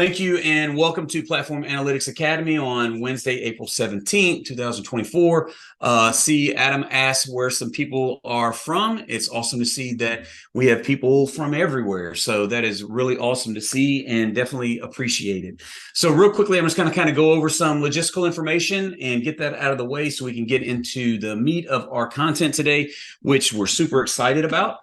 Thank you, and welcome to Platform Analytics Academy on Wednesday, April 17th, 2024. See, Adam asked where some people are from. It's awesome to see that we have people from everywhere. So that is really awesome to see and definitely appreciated. So real quickly, I'm just going to kind of go over some logistical information and get that out of the way so we can get into the meat of our content today, which we're super excited about.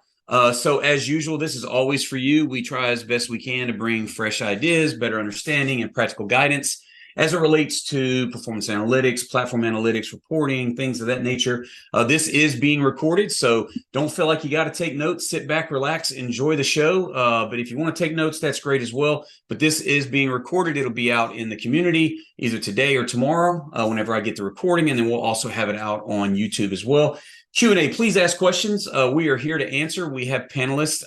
So as usual, this is always for you. We try as best we can to bring fresh ideas, better understanding, and practical guidance as it relates to performance analytics, platform analytics, reporting, things of that nature. This is being recorded, so don't feel like you got to take notes. Sit back, relax, enjoy the show. But if you want to take notes, that's great as well. But this is being recorded. It'll be out in the community either today or tomorrow, whenever I get the recording, and then we'll also have it out on YouTube as well. Q&A, please ask questions. We are here to answer. We have panelists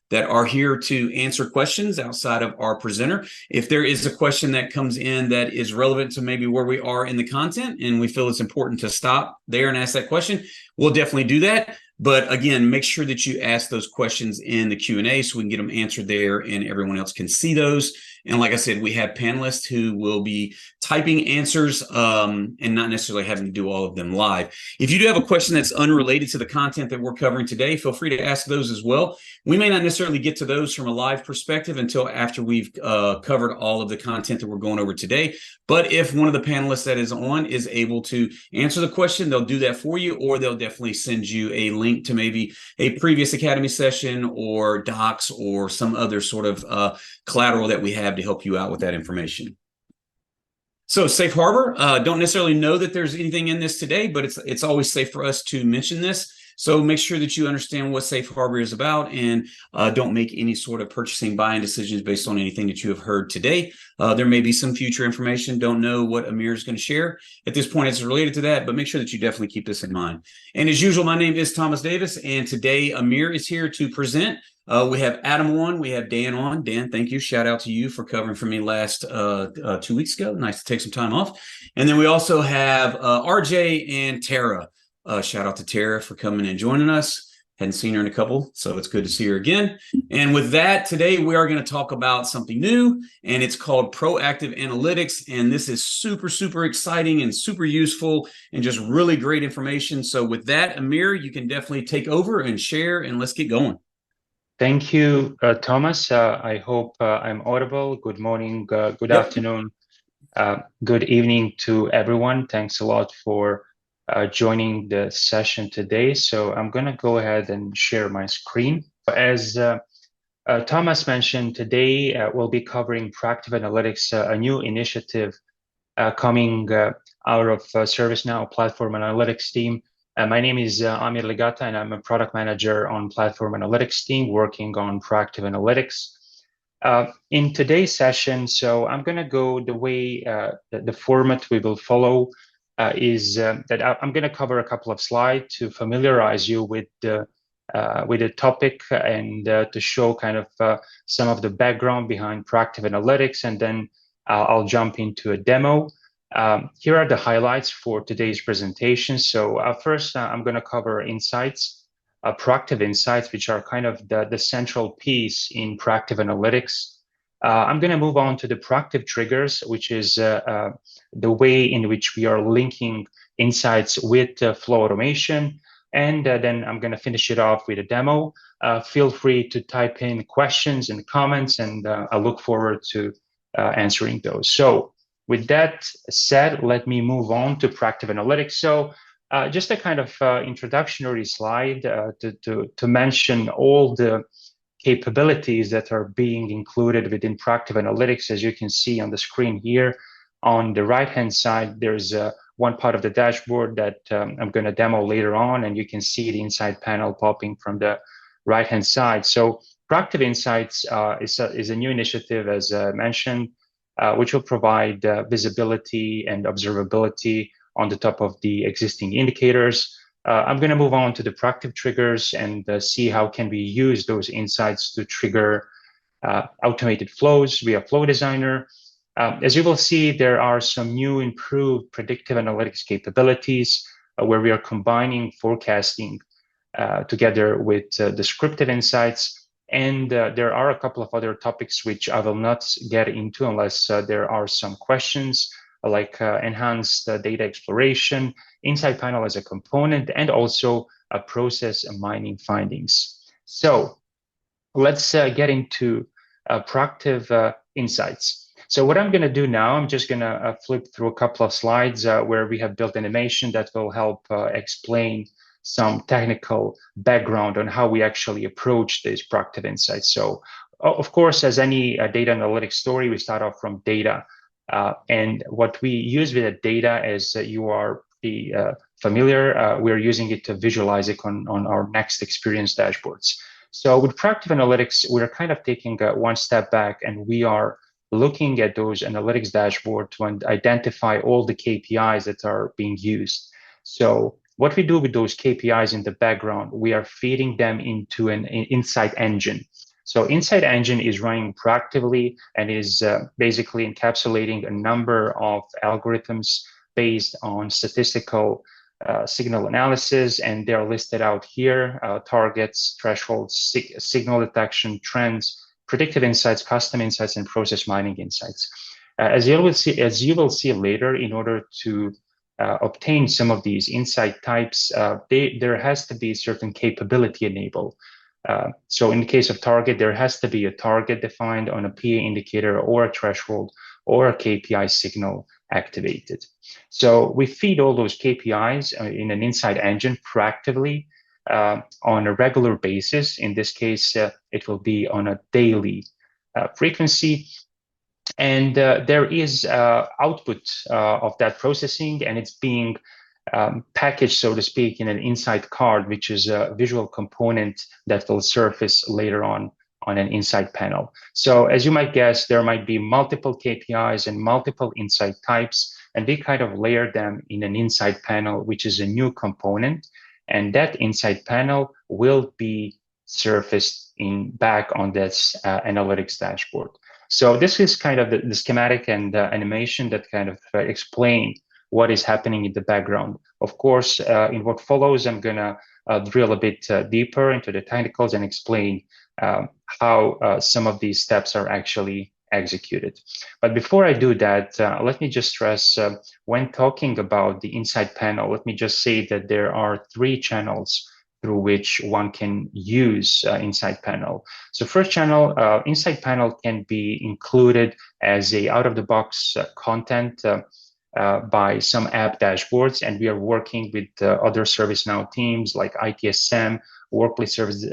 that are here to answer questions outside of our presenter. If there is a question that comes in that is relevant to maybe where we are in the content and we feel it's important to stop there and ask that question, we'll definitely do that. But again, make sure that you ask those questions in the Q&A so we can get them answered there and everyone else can see those. And like I said, we have panelists who will be typing answers and not necessarily having to do all of them live. If you do have a question that's unrelated to the content that we're covering today, feel free to ask those as well. We may not necessarily get to those from a live perspective until after we've covered all of the content that we're going over today. But if one of the panelists that is on is able to answer the question, they'll do that for you, or they'll definitely send you a link to maybe a previous Academy session or docs or some other sort of collateral that we have to help you out with that information. So safe harbor, don't necessarily know that there's anything in this today, but it's always safe for us to mention this. So make sure that you understand what safe harbor is about and don't make any sort of purchasing, buying decisions based on anything that you have heard today. There may be some future information. Don't know what Amir is going to share. At this point, it's related to that, but make sure that you definitely keep this in mind. And as usual, my name is Thomas Davis, and today Amir is here to present. We have Adam on, we have Dan on. Dan, thank you. Shout out to you for covering for me last 2 weeks ago. Nice to take some time off. And then we also have RJ and Tara. Shout out to Tara for coming and joining us. Hadn't seen her in a couple, so it's good to see her again. And with that, today we are going to talk about something new, and it's called proactive analytics. And this is super, super exciting and super useful and just really great information. So with that, Amir, you can definitely take over and share, and let's get going. Thank you, Thomas. I hope I'm audible. Good morning, good afternoon, good evening to everyone. Thanks a lot for joining the session today. So I'm going to go ahead and share my screen. As Thomas mentioned, today we'll be covering Proactive Analytics, a new initiative coming out of ServiceNow Platform Analytics team. My name is Amir Ligata, and I'm a product manager on Platform Analytics team working on Proactive Analytics. In today's session, so I'm going to go the way the format we will follow is that I'm going to cover a couple of slides to familiarize you with the topic and to show kind of some of the background behind Proactive Analytics, and then I'll jump into a demo. Here are the highlights for today's presentation. So first, I'm going to cover insights, proactive insights, which are kind of the central piece in proactive analytics. I'm going to move on to the proactive triggers, which is the way in which we are linking insights with flow automation. And then I'm going to finish it off with a demo. Feel free to type in questions and comments, and I look forward to answering those. So with that said, let me move on to proactive analytics. So just a kind of introductory slide to mention all the capabilities that are being included within proactive analytics. As you can see on the screen here, on the right-hand side, there's one part of the dashboard that I'm going to demo later on, and you can see the insight panel popping from the right-hand side. So proactive insights is a new initiative, as mentioned, which will provide visibility and observability on the top of the existing indicators. I'm going to move on to the proactive triggers and see how can we use those insights to trigger automated flows via Flow Designer. As you will see, there are some new improved predictive analytics capabilities where we are combining forecasting together with descriptive insights. And there are a couple of other topics which I will not get into unless there are some questions, like enhanced data exploration, Insight Panel as a component, and also process mining findings. So let's get into proactive insights. So what I'm going to do now, I'm just going to flip through a couple of slides where we have built animation that will help explain some technical background on how we actually approach these proactive insights. So of course, as any data analytics story, we start off from data. And what we use with the data, as you are familiar, we're using it to visualize it on our next experience dashboards. So with proactive analytics, we're kind of taking one step back, and we are looking at those analytics dashboard to identify all the KPIs that are being used. So what we do with those KPIs in the background, we are feeding them into an insight engine. So Insight Engine is running proactively and is basically encapsulating a number of algorithms based on statistical signal analysis, and they're listed out here: targets, thresholds, signal detection, trends, predictive insights, custom insights, and process mining insights. As you will see later, in order to obtain some of these insight types, there has to be certain capability enabled. So in the case of target, there has to be a target defined on a PA indicator or a threshold or a KPI signal activated. So we feed all those KPIs in an Insight Engine proactively on a regular basis. In this case, it will be on a daily frequency. And there is output of that processing, and it's being packaged, so to speak, in an insight card, which is a visual component that will surface later on an insight panel. So as you might guess, there might be multiple KPIs and multiple insight types, and we kind of layer them in an insight panel, which is a new component. And that insight panel will be surfaced back on this analytics dashboard. So this is kind of the schematic and animation that kind of explain what is happening in the background. Of course, in what follows, I'm going to drill a bit deeper into the technicals and explain how some of these steps are actually executed. But before I do that, let me just stress, when talking about the Insight Panel, let me just say that there are 3 channels through which one can use Insight Panel. So first channel, Insight Panel can be included as a out-of-the-box content by some app dashboards, and we are working with other ServiceNow teams like ITSM, Workplace Service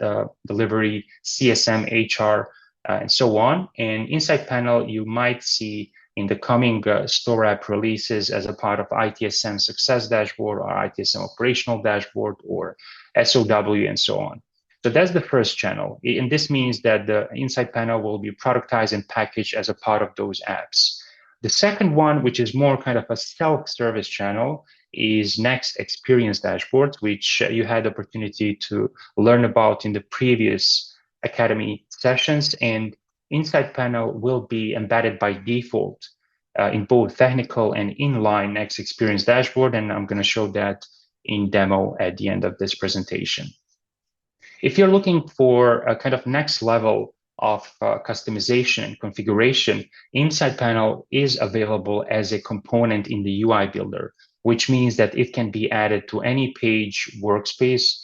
Delivery, CSM, HR, and so on. And Insight Panel, you might see in the coming store app releases as a part of ITSM Success Dashboard or ITSM Operational Dashboard or SOW and so on. So that's the first channel. And this means that the Insight Panel will be productized and packaged as a part of those apps. The second one, which is more kind of a self-service channel, is Next Experience Dashboard, which you had the opportunity to learn about in the previous Academy sessions. And Insight Panel will be embedded by default in both technical and inline Next Experience Dashboard, and I'm going to show that in demo at the end of this presentation. If you're looking for a kind of next level of customization and configuration, Insight Panel is available as a component in the UI Builder, which means that it can be added to any page, workspace,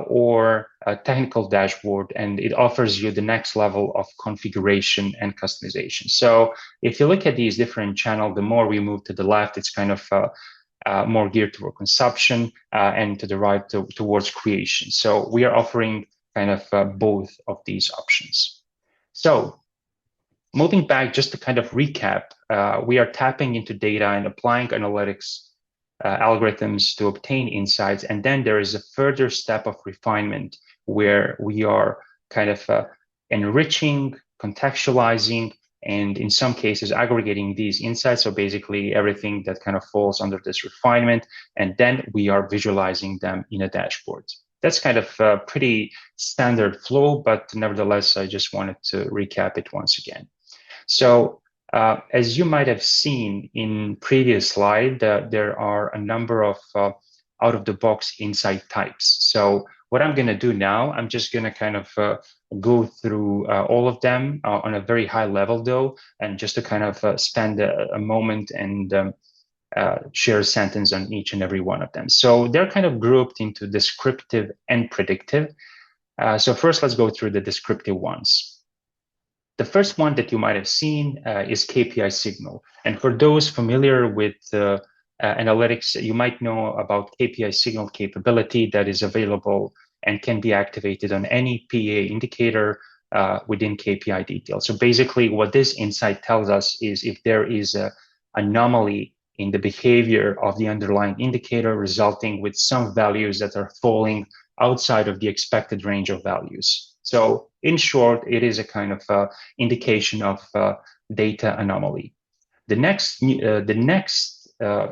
or a technical dashboard, and it offers you the next level of configuration and customization. So if you look at these different channels, the more we move to the left, it's kind of more geared toward consumption, and to the right towards creation. So we are offering kind of both of these options. So moving back, just to kind of recap, we are tapping into data and applying analytics algorithms to obtain insights. And then there is a further step of refinement where we are kind of enriching, contextualizing, and in some cases aggregating these insights. So basically everything that kind of falls under this refinement, and then we are visualizing them in a dashboard. That's kind of a pretty standard flow, but nevertheless, I just wanted to recap it once again. So as you might have seen in previous slide, there are a number of out-of-the-box insight types. So What I'm going to do now, I'm just going to kind of go through all of them on a very high level, though, and just to kind of spend a moment and share a sentence on each and every one of them. So they're kind of grouped into descriptive and predictive. So first, let's go through the descriptive ones. The first one that you might have seen is KPI signal. And for those familiar with analytics, you might know about KPI signal capability that is available and can be activated on any PA indicator within KPI detail. So basically, what this insight tells us is if there is an anomaly in the behavior of the underlying indicator resulting with some values that are falling outside of the expected range of values. So in short, it is a kind of indication of data anomaly. The next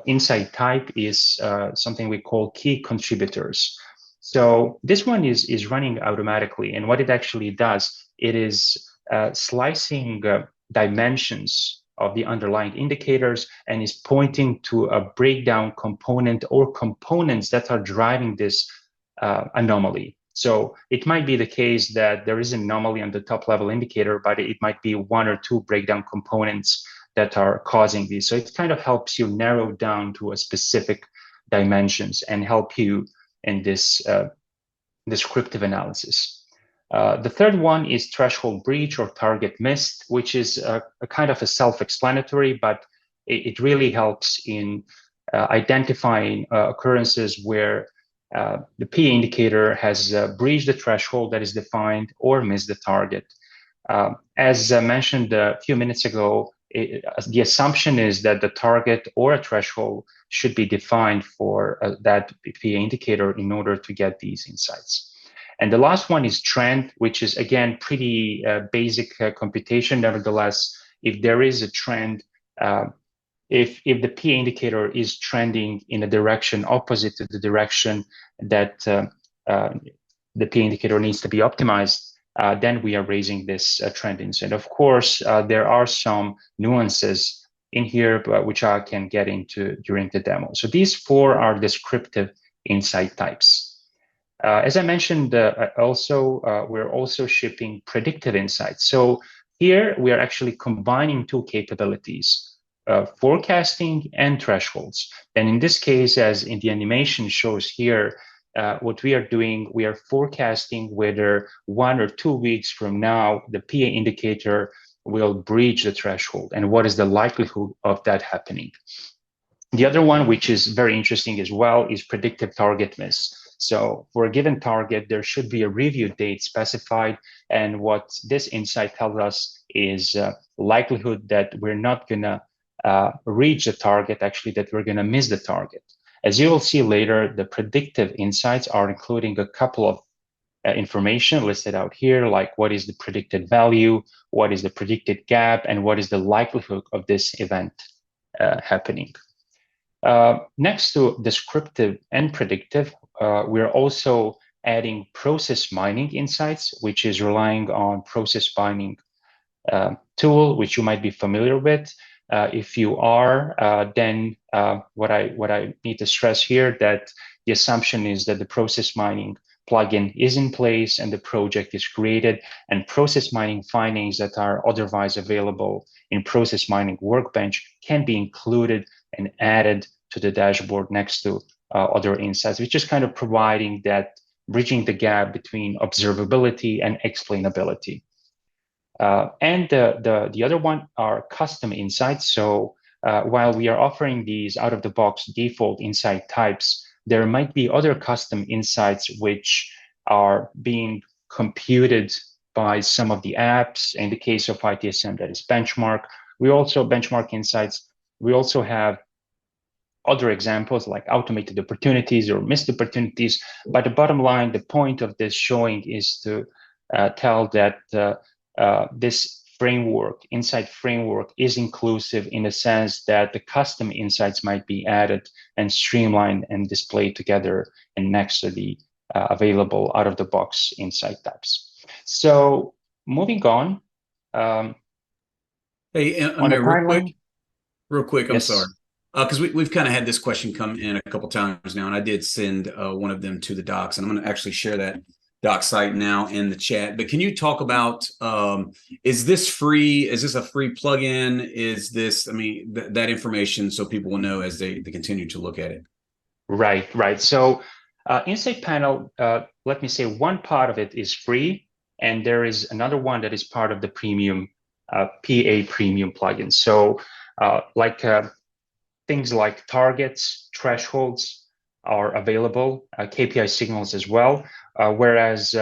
insight type is something we call key contributors. So this one is running automatically, and what it actually does, it is slicing dimensions of the underlying indicators and is pointing to a breakdown component or components that are driving this anomaly. So it might be the case that there is an anomaly on the top level indicator, but it might be one or two breakdown components that are causing these. So it kind of helps you narrow down to a specific dimensions and help you in this descriptive analysis. The third one is threshold breach or target missed, which is a kind of a self-explanatory, but it really helps in identifying occurrences where the P indicator has breached the threshold that is defined or missed the target. As mentioned a few minutes ago, the assumption is that the target or a threshold should be defined for that P indicator in order to get these insights. And the last one is trend, which is, again, pretty basic computation. Nevertheless, if there is a trend, if the P indicator is trending in a direction opposite to the direction that the P indicator needs to be optimized, then we are raising this trend insight. Of course, there are some nuances in here, which I can get into during the demo. So these four are descriptive insight types. As I mentioned, we're also shipping predictive insights. So here we are actually combining two capabilities. Forecasting and thresholds. And in this case, as in the animation shows here, what we are doing, we are forecasting whether 1 or 2 weeks from now, the PA indicator will breach the threshold and what is the likelihood of that happening. The other one, which is very interesting as well, is predictive target miss. So for a given target, there should be a review date specified. And what this insight tells us is likelihood that we're not going to reach the target, actually, that we're going to miss the target. As you will see later, the predictive insights are including a couple of information listed out here, like what is the predicted value, what is the predicted gap, and what is the likelihood of this event happening. Next to descriptive and predictive, we're also adding process mining insights, which is relying on process mining tool, which you might be familiar with. If you are, then what I need to stress here that the assumption is that the process mining plugin is in place and the project is created, and process mining findings that are otherwise available in process mining workbench can be included and added to the dashboard next to other insights, which is kind of providing that bridging the gap between observability and explainability. And the other one are custom insights. So while we are offering these out-of-the-box default insight types, there might be other custom insights which are being computed by some of the apps. In the case of ITSM, that is benchmark. We also benchmark insights. We also have other examples like automated opportunities or missed opportunities. But the bottom line, the point of this showing is to tell that this framework, insight framework, is inclusive in the sense that the custom insights might be added and streamlined and displayed together and next to the available out-of-the-box insight types. So moving on. Hey, Amir, real quick, I'm yes. sorry. Because we've kind of had this question come in a couple times now, and I did send one of them to the docs, and I'm going to actually share that doc site now in the chat. But can you talk about, is this free? Is this a free plugin? Is this, I mean, that information so people will know as they continue to look at it? Right, right. So Insight Panel, let me say one part of it is free, and there is another one that is part of the premium PA premium plugin. So things like targets, thresholds are available, KPI signals as well, whereas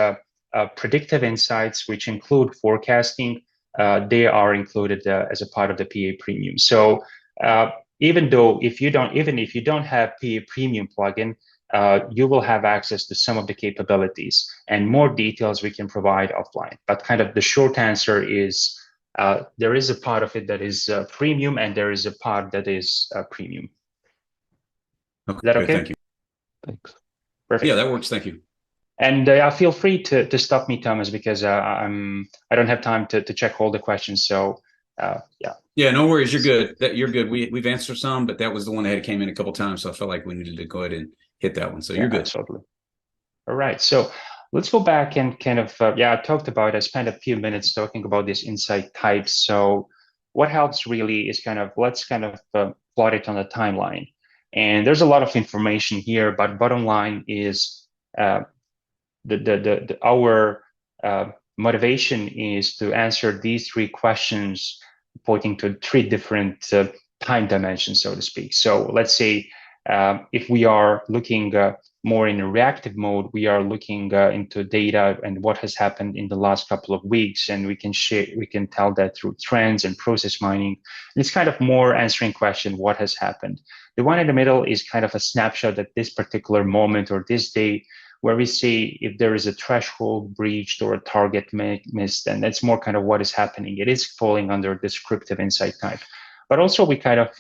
predictive insights, which include forecasting, they are included as a part of the PA premium. So even if you don't have PA premium plugin, you will have access to some of the capabilities, and more details we can provide offline. But kind of the short answer is there is a part of it that is premium, and there is a part that is premium. Okay, Is that okay? thank you. Thanks. Perfect. Yeah, that works. Thank you. And feel free to stop me, Thomas, because I don't have time to check all the questions. So yeah. Yeah, no worries. You're good. You're good. We've answered some, but that was the one that came in a couple times, so I felt like we needed to go ahead and hit that one. So you're good. Absolutely. All right. So let's go back and kind of I spent a few minutes talking about these insight types. So what helps really is let's plot it on a timeline. And there's a lot of information here, but bottom line is our motivation is to answer these three questions, pointing to three different time dimensions, so to speak. So let's say if we are looking more in a reactive mode, we are looking into data and what has happened in the last couple of weeks, and we can tell that through trends and process mining. And it's kind of more answering question, what has happened? The one in the middle is kind of a snapshot at this particular moment or this day, where we see if there is a threshold breached or a target missed, and that's more kind of what is happening. It is falling under descriptive insight type. But also we kind of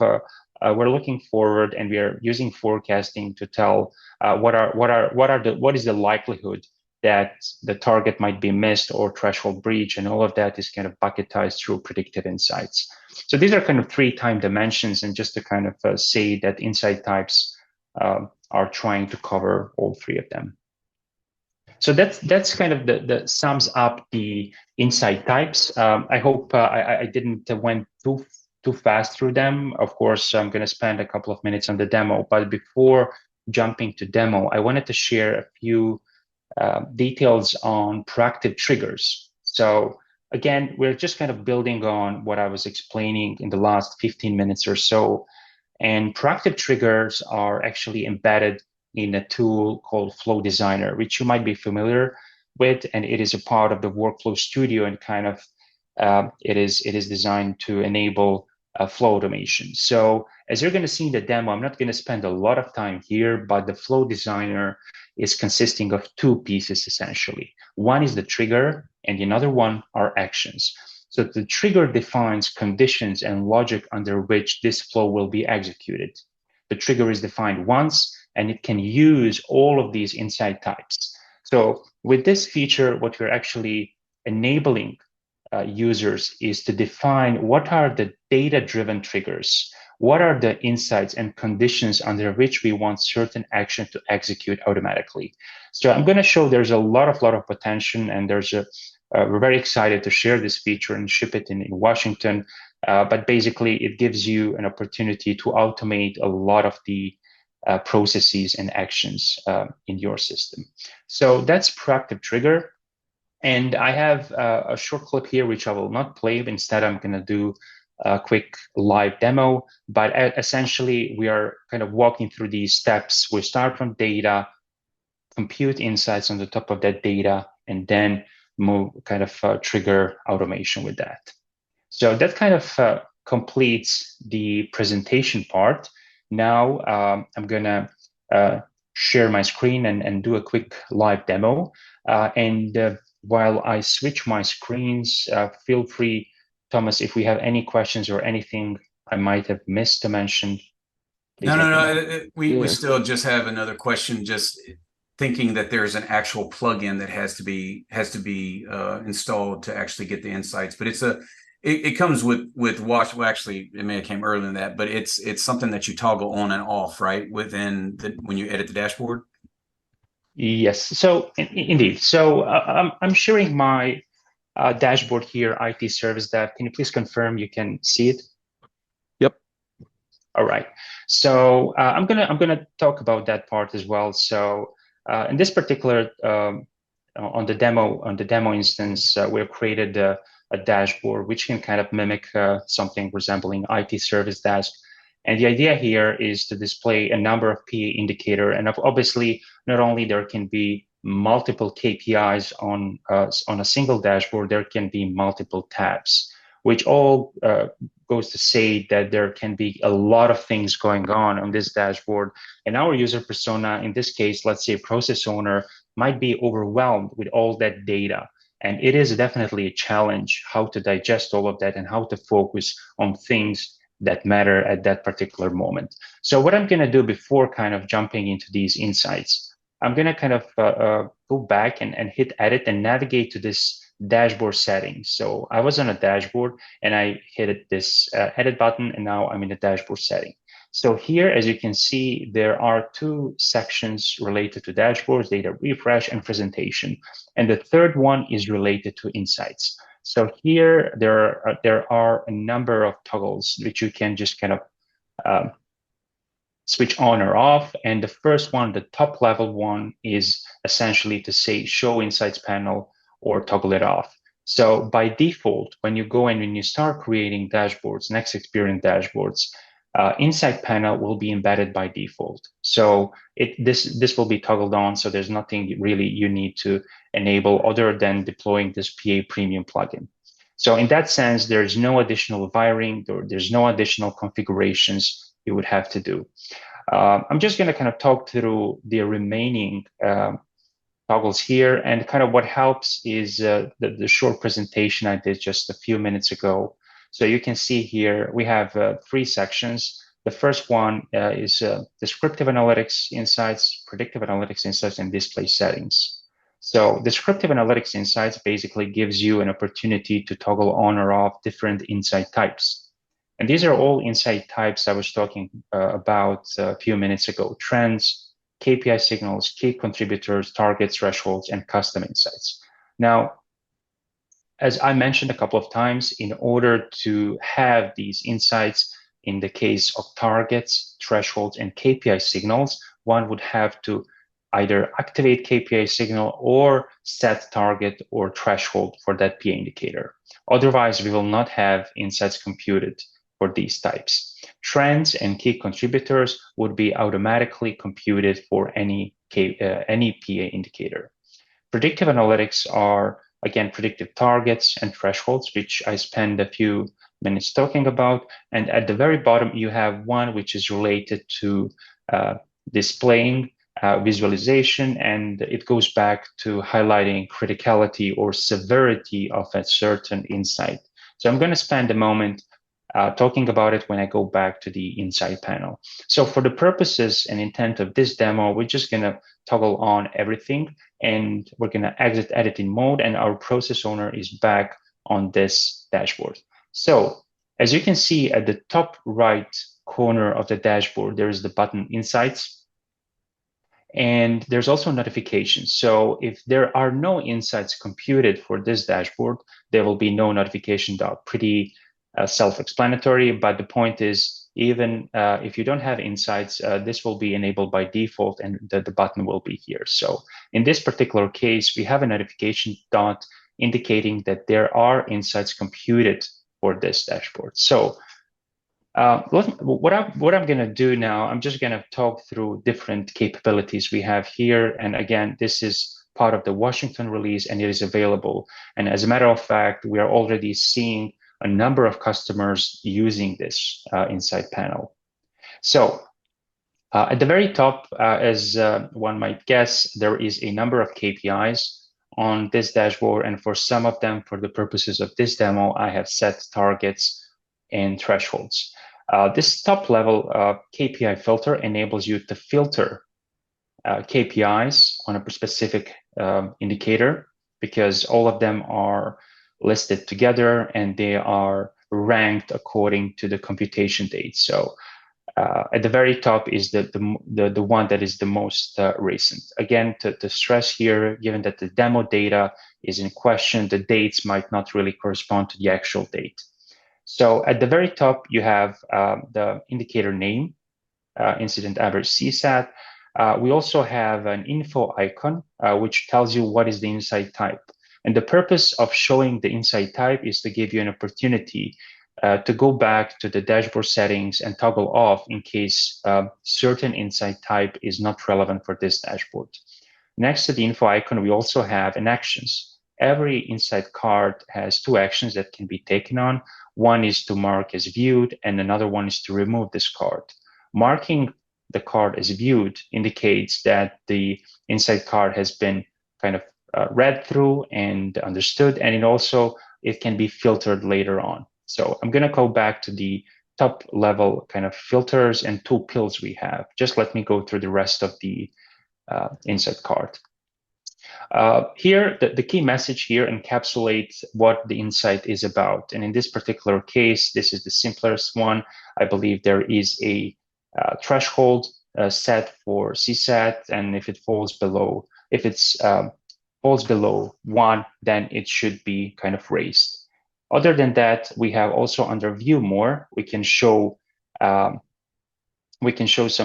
we're looking forward, and we are using forecasting to tell what is the likelihood that the target might be missed or threshold breach, and all of that is kind of bucketized through predictive insights. So these are kind of three time dimensions, and just to kind of say that insight types are trying to cover all three of them. So that's kind of the sums up the insight types. I hope I didn't went too fast through them. Of course, I'm going to spend a couple of minutes on the demo, but before jumping to demo, I wanted to share a few details on proactive triggers. So again, we're just kind of building on what I was explaining in the last 15 minutes or so. And proactive triggers are actually embedded in a tool called Flow Designer, which you might be familiar with, and it is a part of the Workflow Studio, and kind of it is designed to enable flow automation. So as you're going to see in the demo, I'm not going to spend a lot of time here, but the Flow Designer is consisting of two pieces essentially. One is the trigger, and another one are actions. So the trigger defines conditions and logic under which this flow will be executed. The trigger is defined once, and it can use all of these insight types. So with this feature, what we're actually enabling users is to define what are the data-driven triggers, what are the insights and conditions under which we want certain action to execute automatically. So I'm going to show there's a lot of potential, and we're very excited to share this feature and ship it in Washington. But basically, it gives you an opportunity to automate a lot of the processes and actions in your system. So that's proactive trigger. And I have a short clip here, which I will not play. Instead, I'm going to do a quick live demo. But essentially, we are kind of walking through these steps. We start from data, compute insights on the top of that data, and then move kind of trigger automation with that. So that kind of completes the presentation part. Now I'm going to share my screen and do a quick live demo. While I switch my screens, feel free, Thomas, if we have any questions or anything I might have missed to mention. No. We still just have another question, just thinking that there's an actual plugin that has to be installed to actually get the insights. But It comes with watch. Well, actually, it may have came earlier than that, but it's something that you toggle on and off, right? Within when you edit the dashboard. Yes, so indeed. So I'm sharing my dashboard here, IT Service Dev. Can you please confirm you can see it? Yep. All right. So I'm gonna talk about that part as well. So in this particular on the demo instance, we've created a dashboard which can kind of mimic something resembling IT service desk. And the idea here is to display a number of PA indicator, and obviously not only there can be multiple KPIs on a single dashboard, there can be multiple tabs, which all goes to say that there can be a lot of things going on this dashboard. And our user persona, in this case, let's say process owner, might be overwhelmed with all that data. And it is definitely a challenge how to digest all of that and how to focus on things that matter at that particular moment. So what I'm going to do before kind of jumping into these insights, I'm going to kind of go back and hit edit and navigate to this dashboard settings. So I was on a dashboard and I hit this edit button, and now I'm in the dashboard setting. So here, as you can see, there are two sections related to dashboards, data refresh and presentation. And the third one is related to insights. So here, there are a number of toggles which you can just kind of switch on or off. And the first one, the top level one, is essentially to say show insights panel or toggle it off. So by default, when you go and when you start creating dashboards, next experience dashboards, Insight panel will be embedded by default. So this will be toggled on. So there's nothing really you need to enable other than deploying this PA Premium plugin. So in that sense, there's no additional wiring or there's no additional configurations you would have to do. I'm just going to kind of talk through the remaining toggles here, and kind of what helps is the short presentation I did just a few minutes ago. So you can see here we have three sections. The first one is descriptive analytics insights, predictive analytics insights, and display settings. So descriptive analytics insights basically gives you an opportunity to toggle on or off different insight types. And these are all insight types I was talking about a few minutes ago: trends, KPI signals, key contributors, targets, thresholds, and custom insights. Now, as I mentioned a couple of times, in order to have these insights, in the case of targets, thresholds, and KPI signals, one would have to either activate KPI signal or set target or threshold for that PA indicator. Otherwise, we will not have insights computed for these types. Trends and key contributors would be automatically computed for any PA indicator. Predictive analytics are, again, predictive targets and thresholds, which I spend a few minutes talking about. And at the very bottom, you have one which is related to displaying visualization, and it goes back to highlighting criticality or severity of a certain insight. So I'm going to spend a moment talking about it when I go back to the insight panel. So for the purposes and intent of this demo, we're just going to toggle on everything, and we're going to exit editing mode, and our process owner is back on this dashboard. So as you can see at the top right corner of the dashboard, there is the button Insights. And there's also notifications. So if there are no insights computed for this dashboard, there will be no notification dot. Pretty self-explanatory, but the point is, even if you don't have insights, this will be enabled by default, and the button will be here. So in this particular case, we have a notification dot indicating that there are insights computed for this dashboard. So what I'm going to do now, I'm just going to talk through different capabilities we have here. And again, this is part of the Washington release, and it is available. And as a matter of fact, we are already seeing a number of customers using this Insight panel. So at the very top, as one might guess, there is a number of KPIs on this dashboard. And for some of them, for the purposes of this demo, I have set targets and thresholds. This top level KPI filter enables you to filter KPIs on a specific indicator, because all of them are listed together, and they are ranked according to the computation date. So at the very top is the one that is the most recent. Again, to stress here, given that the demo data is in question, the dates might not really correspond to the actual date. So at the very top, you have the indicator name, incident average CSAT. We also have an info icon, which tells you what is the insight type. And the purpose of showing the insight type is to give you an opportunity to go back to the dashboard settings and toggle off in case certain insight type is not relevant for this dashboard. Next to the info icon, we also have an actions. Every insight card has two actions that can be taken on. One is to mark as viewed, and another one is to remove this card. Marking the card as viewed indicates that the insight card has been kind of read through and understood, and it can be filtered later on. So I'm going to go back to the top level kind of filters and tool pills we have. Just let me go through the rest of the insight card. Here, the key message here encapsulates what the insight is about. And in this particular case, this is the simplest one. I believe there is a threshold set for CSAT, and if it falls below, falls below 1, then it should be kind of raised. Other than that, we have also under View More, we can show some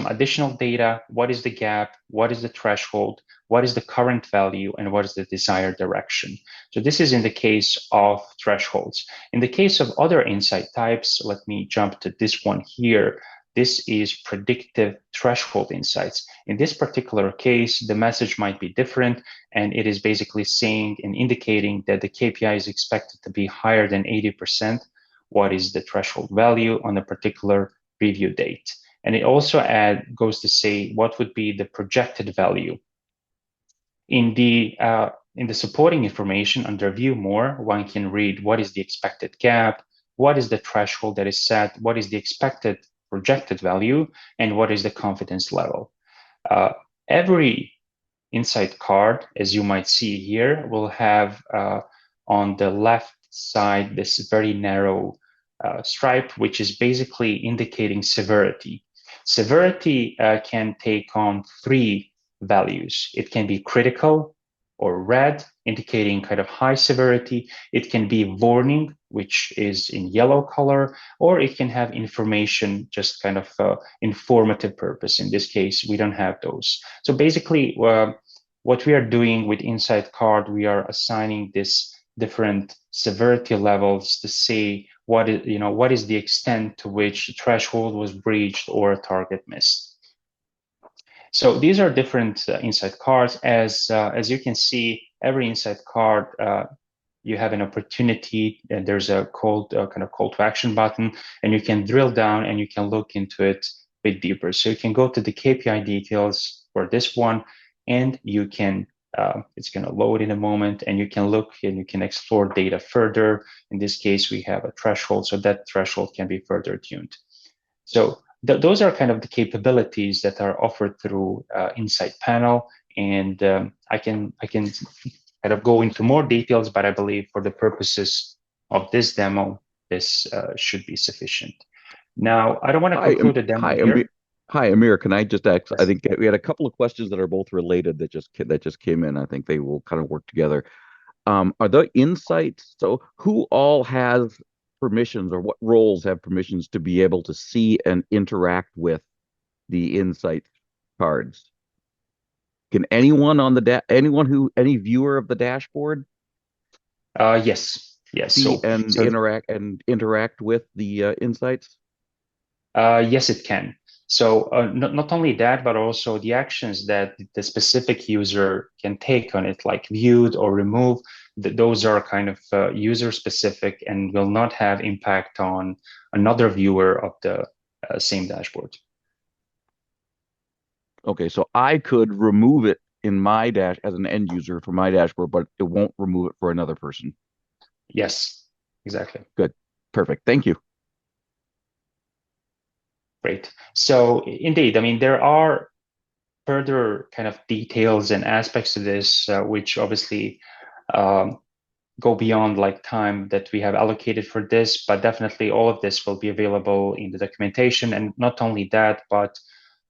additional data. What is the gap? What is the threshold? What is the current value? And what is the desired direction? So this is in the case of thresholds. In the case of other insight types, let me jump to this one here. This is predictive threshold insights. In this particular case, the message might be different, and it is basically saying and indicating that the KPI is expected to be higher than 80%. What is the threshold value on a particular review date? And it also goes to say what would be the projected value. In the supporting information under View More, one can read what is the expected gap, what is the threshold that is set, what is the expected projected value, and what is the confidence level. Every insight card, as you might see here, will have on the left side this very narrow stripe, which is basically indicating severity. Severity can take on 3 values. It can be critical or red, indicating kind of high severity. It can be warning, which is in yellow color, or it can have information, just kind of informative purpose. In this case, we don't have those. So basically, what we are doing with Insight Card, we are assigning this different severity levels to say what is the extent to which the threshold was breached or a target missed. So these are different insight cards. As you can see, every insight card you have an opportunity, and there's a kind of call to action button, and you can drill down and you can look into it a bit deeper. So you can go to the KPI details for this one, and you can it's going to load in a moment, and you can look and you can explore data further. In this case, we have a threshold, so that threshold can be further tuned. So those are kind of the capabilities that are offered through Insight Panel, and I can kind of go into more details, but I believe for the purposes of this demo, this should be sufficient. Now, I don't want to conclude the demo here. Hi, Amir. Can I just ask? Yes. I think we had a couple of questions that are both related that just came in. I think they will kind of work together. Are the insights? So, who all has permissions, or what roles have permissions to be able to see and interact with the insight cards? Can anyone on the any viewer of the dashboard? Yes. See and interact with the insights. Yes, it can. So not only that, but also the actions that the specific user can take on it, like viewed or remove, those are kind of user specific and will not have impact on another viewer of the same dashboard. Okay, so I could remove it in my as an end user for my dashboard, but it won't remove it for another person. Yes, exactly. Good. Perfect. Thank you. Great. So indeed, I mean, there are further kind of details and aspects to this, which obviously go beyond like time that we have allocated for this, but definitely all of this will be available in the documentation. And not only that, but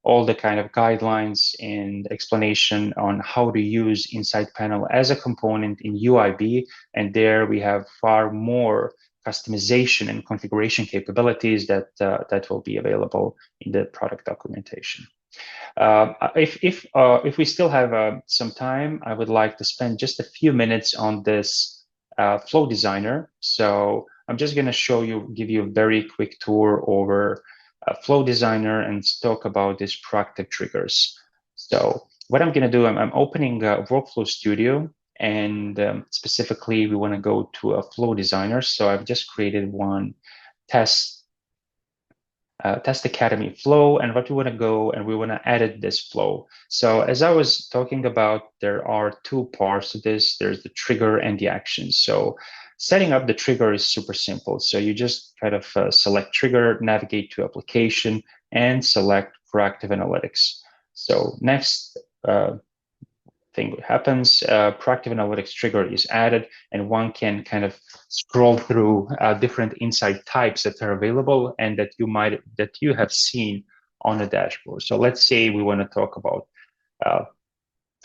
all the kind of guidelines and explanation on how to use Insight Panel as a component in UIB. And there we have far more customization and configuration capabilities that will be available in the product documentation. If we still have some time, I would like to spend just a few minutes on this flow designer. So I'm just going to give you a very quick tour over flow designer and talk about these proactive triggers. So what I'm going to do, I'm opening Workflow Studio, and specifically we want to go to a flow designer. So I've just created one test Academy flow, and what we want to go and we want to edit this flow. So as I was talking about, there are two parts to this. There's the trigger and the action. So setting up the trigger is super simple. So you just kind of select trigger, navigate to application, and select proactive analytics. So next thing happens, proactive analytics trigger is added, and one can kind of scroll through different insight types that are available and that you have seen on the dashboard. So let's say we want to talk about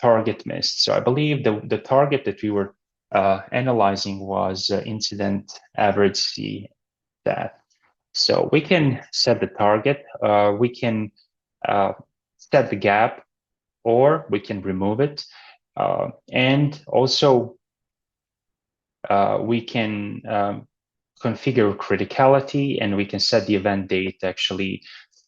target missed. So I believe the target that we were analyzing was incident average C that. So we can set the target, we can set the gap, or we can remove it. And also, we can configure criticality, and we can set the event date, actually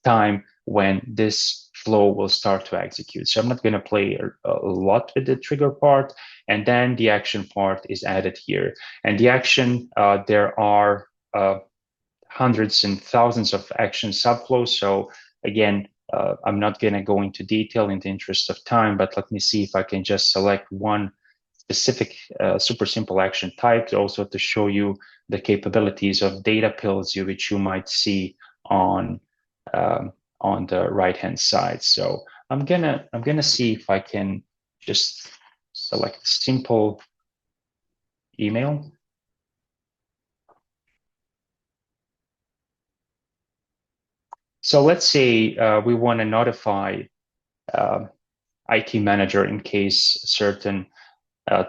time when this flow will start to execute. So I'm not going to play a lot with the trigger part, and then the action part is added here. And the action, there are hundreds and thousands of action subflows. So again, I'm not going to go into detail in the interest of time, but let me see if I can just select one specific super simple action type, also to show you the capabilities of data pills which you might see on the right-hand side. So I'm gonna see if I can just select simple email. So let's say we want to notify IT manager in case certain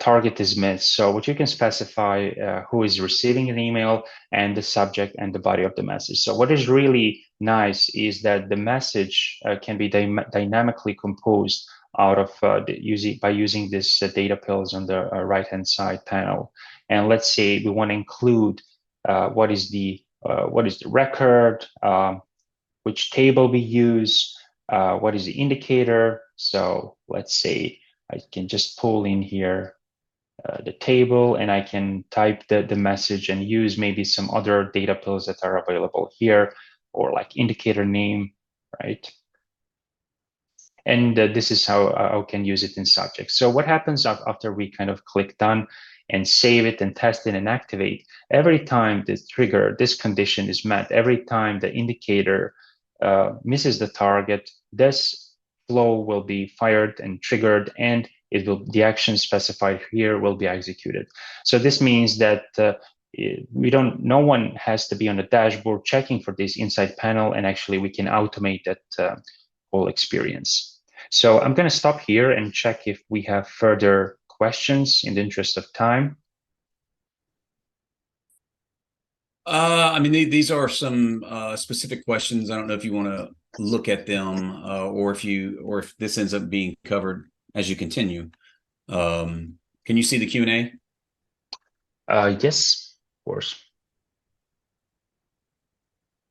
target is missed. So what you can specify who is receiving an email and the subject and the body of the message. So what is really nice is that the message can be dynamically composed out of by using this data pills on the right-hand side panel. And let's say we want to include what is the record, which table we use, what is the indicator. So let's say I can just pull in here the table, and I can type the message and use maybe some other data pills that are available here, or like indicator name, right? And this is how I can use it in subject. So what happens after we kind of click done and save it and test it and activate? Every time this condition is met, every time the indicator misses the target, this flow will be fired and triggered, and the action specified here will be executed. So this means that no one has to be on the dashboard checking for this Insight panel, and actually we can automate that whole experience. So I'm going to stop here and check if we have further questions in the interest of time. I mean, these are some specific questions. I don't know if you want to look at them, or if this ends up being covered as you continue. Can you see the Q&A? Yes, of course.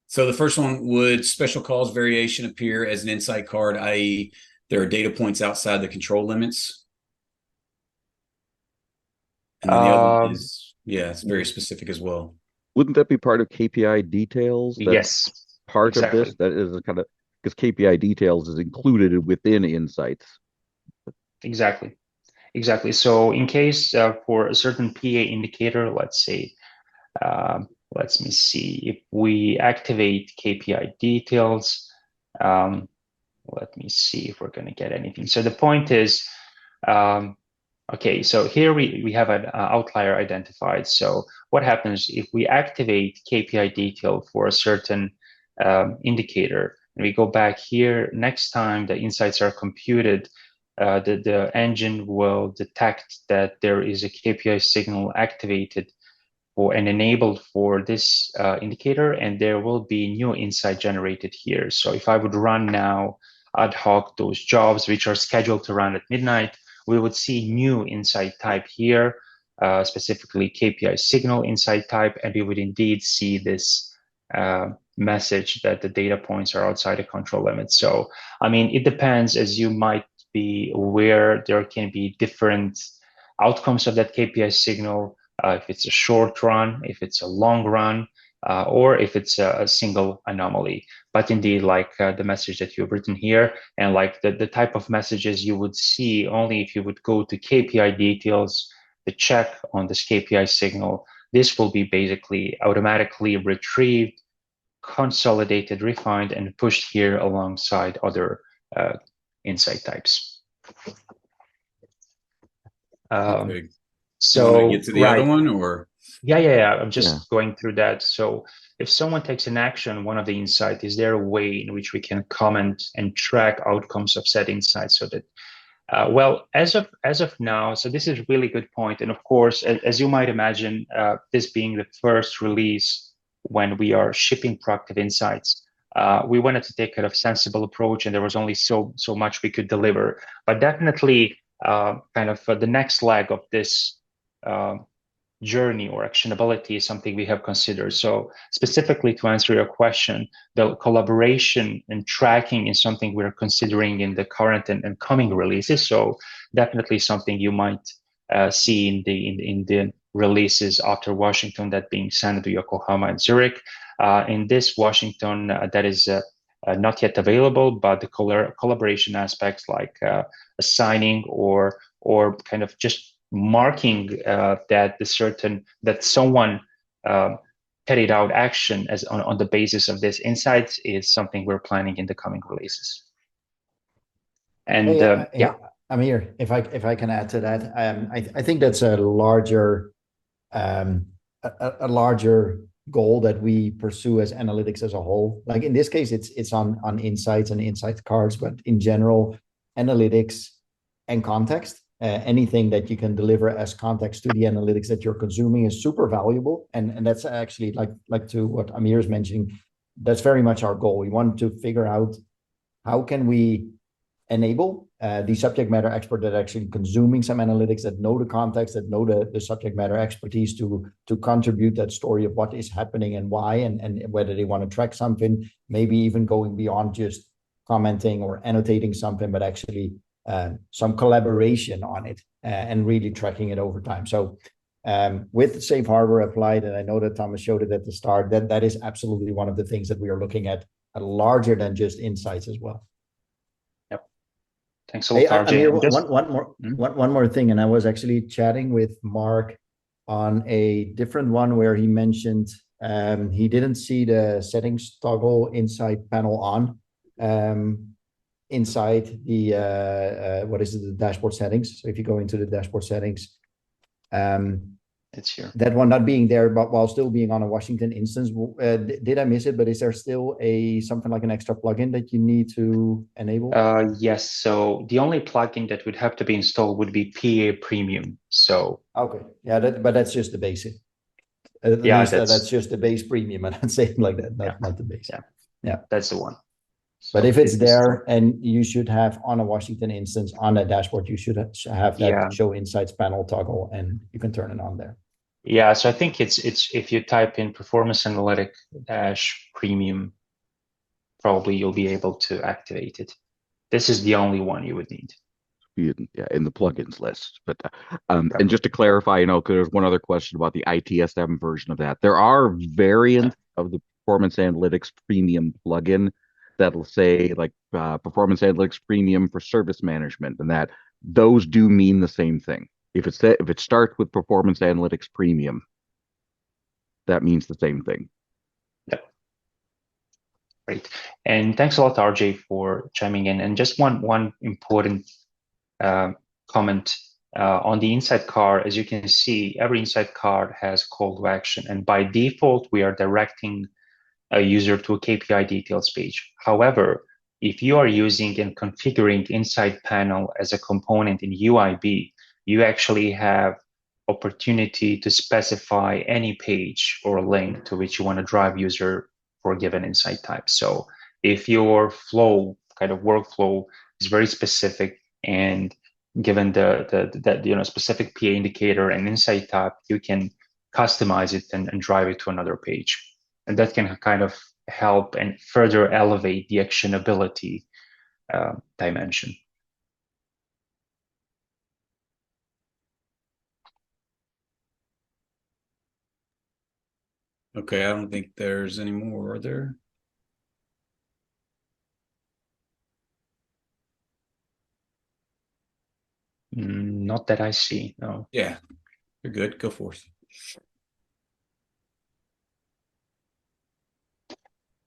So the first one, would special cause variation appear as an insight card, i.e., there are data points outside the control limits? And then the other one is, yeah, it's very specific as well. Wouldn't that be part of KPI details? Yes, part exactly. of this. That is a kind of, because KPI details is included within insights. Exactly. So in case for a certain PA indicator, let's say, let me see if we activate KPI details. Let me see if we're going to get anything. So the point is, Okay, so here we have an outlier identified. So what happens if we activate KPI detail for a certain indicator, and we go back here, next time the insights are computed, the engine will detect that there is a KPI signal activated and enabled for this indicator, and there will be new insight generated here. So if I would run now ad hoc those jobs which are scheduled to run at midnight, we would see new insight type here, specifically KPI signal insight type, and we would indeed see this message that the data points are outside the control limit. So, I mean, it depends, as you might be aware, there can be different outcomes of that KPI signal. If it's a short run, if it's a long run, or if it's a single anomaly. But indeed, like the message that you've written here, and like the type of messages you would see only if you would go to KPI details, the check on this KPI signal, this will be basically automatically retrieved, consolidated, refined, and pushed here alongside other insight types. Okay. So get to the other one, or yeah, I'm just going through that. So if someone takes an action, one of the insights, is there a way in which we can comment and track outcomes of said insights so that well, as of now, so this is a really good point. And of course, as you might imagine, this being the first release when we are shipping proactive insights, we wanted to take a sensible approach, and there was only so much we could deliver. But definitely, kind of the next leg of this journey or actionability is something we have considered. So specifically to answer your question, the collaboration and tracking is something we're considering in the current and coming releases. So definitely something you might see in the releases after Washington, that being San Diego, Yokohama, and Zurich. In this Washington, that is not yet available, but the collaboration aspects like assigning or kind of just marking that someone carried out action as on the basis of this insights is something we're planning in the coming releases. And hey, Amir, if I can add to that, I think that's a larger goal that we pursue as analytics as a whole. Like in this case, it's on insights and insight cards, but in general, analytics and context. Anything that you can deliver as context to the analytics that you're consuming is super valuable, and that's actually like to what Amir is mentioning. That's very much our goal. We want to figure out how can we enable the subject matter expert that actually consuming some analytics, that know the context, that know the subject matter expertise to contribute that story of what is happening and why, and whether they want to track something, maybe even going beyond just commenting or annotating something, but actually some collaboration on it and really tracking it over time. So with Safe Harbor applied, and I know that Thomas showed it at the start, that is absolutely one of the things that we are looking at larger than just insights as well. Yep. Thanks a lot, RJ. One more thing, and I was actually chatting with Mark on a different one where he mentioned he didn't see the settings toggle inside panel on. Inside the the dashboard settings. So if you go into the dashboard settings, it's here. That one not being there, but while still being on a Washington instance. Did I miss it? But is there still something like an extra plugin that you need to enable? Yes. So the only plugin that would have to be installed would be PA Premium. So okay, yeah, but that's just the basic. That's just the base premium, and I'd say it like that, not the base. Yeah, that's the one. But if it's there, and you should have on a Washington instance on that dashboard, you should have that show insights panel toggle, and you can turn it on there. Yeah, so I think it's if you type in performance analytic -premium, probably you'll be able to activate it. This is the only one you would need. In the plugins list. But and just to clarify, because there's one other question about the ITSM version of that. There are variants of the Performance Analytics Premium plugin that'll say like Performance Analytics Premium for service management, and that those do mean the same thing. If it starts with Performance Analytics Premium, that means the same thing. Yep. Great. And thanks a lot, RJ, for chiming in. And just one important comment on the insight card, as you can see, every insight card has call to action. And by default, we are directing a user to a KPI details page. However, if you are using and configuring Insight Panel as a component in UIB, you actually have opportunity to specify any page or link to which you want to drive user for a given insight type. So if your flow, kind of workflow, is very specific, and given the specific PA indicator and insight type, you can customize it and drive it to another page. And that can kind of help and further elevate the actionability dimension. Okay, I don't think there's any more, are there? Not that I see, no. Yeah, you're good. Go forth.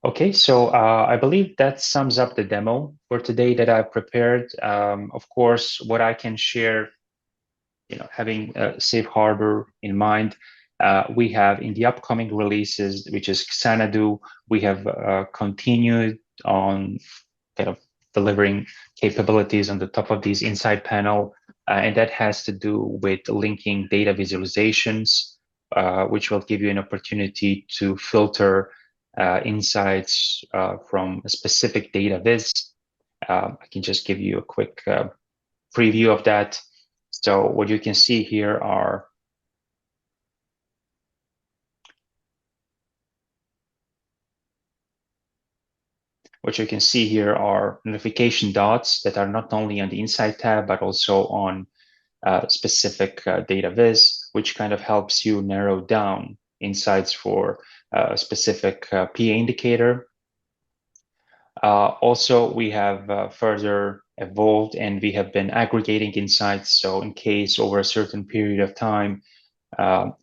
Okay, so I believe that sums up the demo for today that I've prepared. Of course, what I can share, having a safe harbor in mind, we have in the upcoming releases, which is Xanadu, we have continued on kind of delivering capabilities on the top of these Insight Panel, and that has to do with linking data visualizations, which will give you an opportunity to filter insights from a specific data viz. I can just give you a quick preview of that. So what you can see here are notification dots that are not only on the Insight tab, but also on specific data viz, which kind of helps you narrow down insights for a specific PA indicator. Also, we have further evolved, and we have been aggregating insights. So in case over a certain period of time,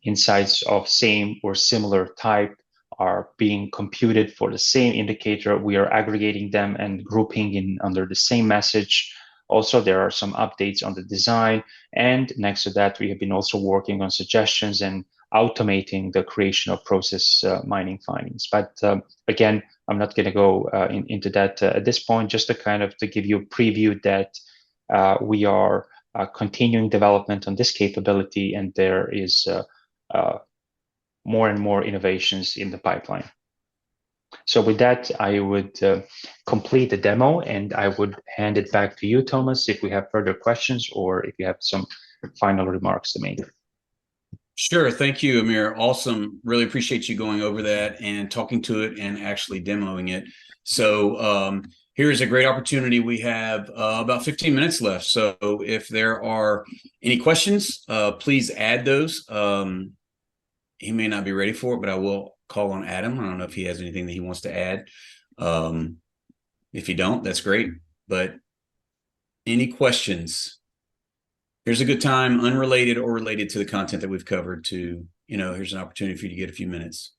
insights of same or similar type are being computed for the same indicator, we are aggregating them and grouping in under the same message. Also, there are some updates on the design. And next to that, we have been also working on suggestions and automating the creation of process mining findings. But again, I'm not going to go into that at this point, just to give you a preview that we are continuing development on this capability, and there is more and more innovations in the pipeline. So with that, I would complete the demo, and I would hand it back to you, Thomas, if we have further questions or if you have some final remarks to make. Sure. Thank you, Amir. Awesome. Really appreciate you going over that and talking to it and actually demoing it. So here's a great opportunity. We have about 15 minutes left. So if there are any questions, please add those. He may not be ready for it, but I will call on Adam. I don't know if he has anything that he wants to add. If you don't, that's great. But any questions? Here's a good time, unrelated or related to the content that we've covered, to, here's an opportunity for you to get a few minutes.